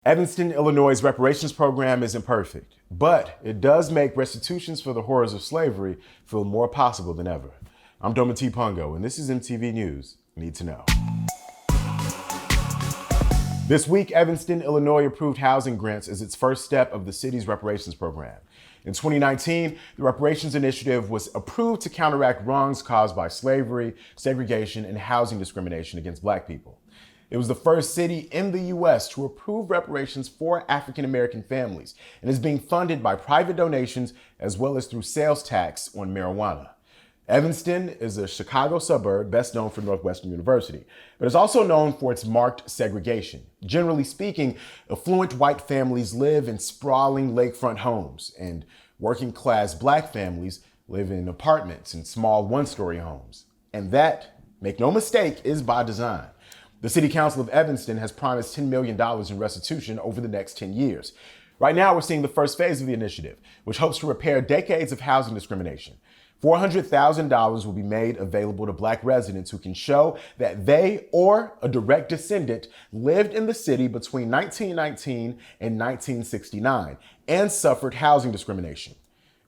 Evanston, Illinois' reparations program isn't perfect, but it does make restitutions for the horrors of slavery feel more possible than ever. I'm Dometi Pongo, and this is MTV News Need to Know. This week, Evanston, Illinois approved housing grants as its first step of the city's reparations program. In 2019, the Reparations Initiative was approved to counteract wrongs caused by slavery, segregation, and housing discrimination against Black people. It was the first city in the U.S. to approve reparations for African American families and is being funded by private donations as well as through sales tax on marijuana. Evanston is a Chicago suburb best known for Northwestern University, but is also known for its marked segregation. Generally speaking, affluent white families live in sprawling lakefront homes, and working-class Black families live in apartments and small one-story homes. And that, make no mistake, is by design. The City Council of Evanston has promised $10 million in restitution over the next 10 years. Right now, we're seeing the first phase of the initiative, which hopes to repair decades of housing discrimination. $400,000 will be made available to Black residents who can show that they or a direct descendant lived in the city between 1919 and 1969 and suffered housing discrimination.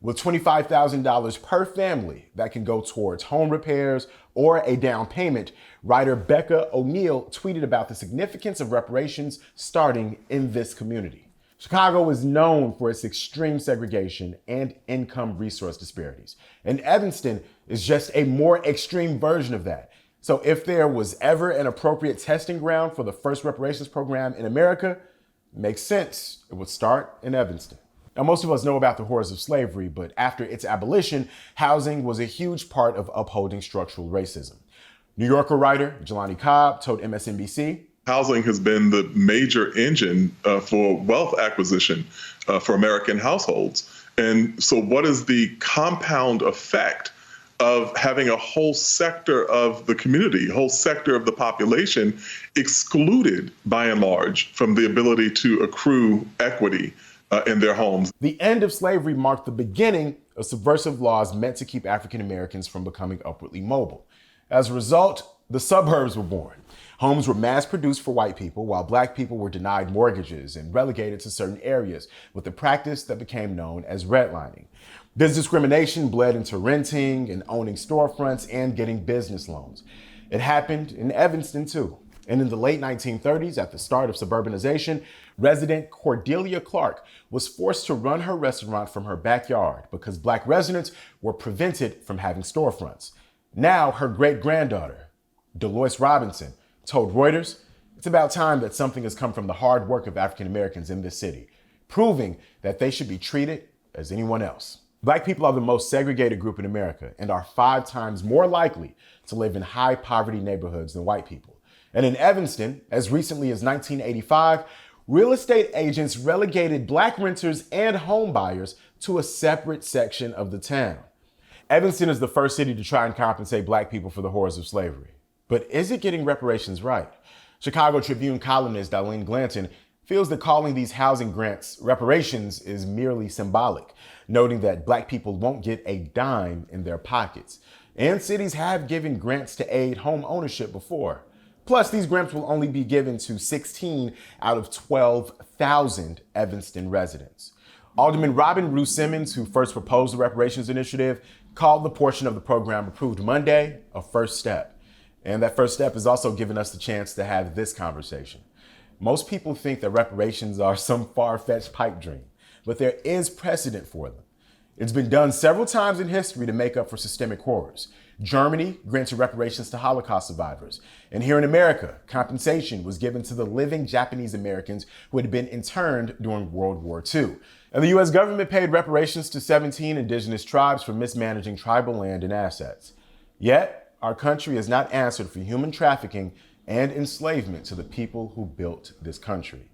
With $25,000 per family that can go towards home repairs or a down payment, writer Becca O'Neill tweeted about the significance of reparations starting in this community. Chicago is known for its extreme segregation and income resource disparities, and Evanston is just a more extreme version of that. So if there was ever an appropriate testing ground for the first reparations program in America, it makes sense. It would start in Evanston. Now, most of us know about the horrors of slavery, but after its abolition, housing was a huge part of upholding structural racism. New Yorker writer Jelani Cobb told MSNBC, housing has been the major engine for wealth acquisition for American households. And so what is the compound effect of having a whole sector of the community, a whole sector of the population excluded by and large from the ability to accrue equity in their homes? The end of slavery marked the beginning of subversive laws meant to keep African Americans from becoming upwardly mobile. As a result, the suburbs were born. Homes were mass-produced for white people, while Black people were denied mortgages and relegated to certain areas with a practice that became known as redlining. This discrimination bled into renting and owning storefronts and getting business loans. It happened in Evanston, too. And in the late 1930s, at the start of suburbanization, resident Cordelia Clark was forced to run her restaurant from her backyard because Black residents were prevented from having storefronts. Now, her great-granddaughter, Delois Robinson, told Reuters, it's about time that something has come from the hard work of African Americans in this city, proving that they should be treated as anyone else. Black people are the most segregated group in America and are 5 times more likely to live in high poverty neighborhoods than white people. And in Evanston, as recently as 1985, real estate agents relegated Black renters and home buyers to a separate section of the town. Evanston is the first city to try and compensate Black people for the horrors of slavery. But is it getting reparations right? Chicago Tribune columnist Eileen Glanton feels that calling these housing grants reparations is merely symbolic, noting that Black people won't get a dime in their pockets. And cities have given grants to aid home ownership before. Plus, these grants will only be given to 16 out of 12,000 Evanston residents. Alderman Robin Rue Simmons, who first proposed the reparations initiative, called the portion of the program approved Monday a first step. And that first step has also given us the chance to have this conversation. Most people think that reparations are some far-fetched pipe dream, but there is precedent for them. It's been done several times in history to make up for systemic horrors. Germany granted reparations to Holocaust survivors. And here in America, compensation was given to the living Japanese Americans who had been interned during World War II. And the U.S. government paid reparations to 17 indigenous tribes for mismanaging tribal land and assets. Yet, our country has not answered for human trafficking and enslavement to the people who built this country.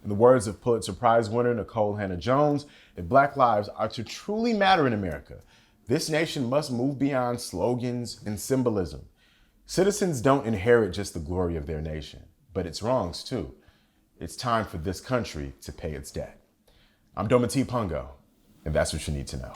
In the words of Pulitzer Prize winner Nicole Hannah-Jones, if Black lives are to truly matter in America, this nation must move beyond slogans and symbolism. Citizens don't inherit just the glory of their nation, but its wrongs too. It's time for this country to pay its debt. I'm Dometi Pongo, and that's what you need to know.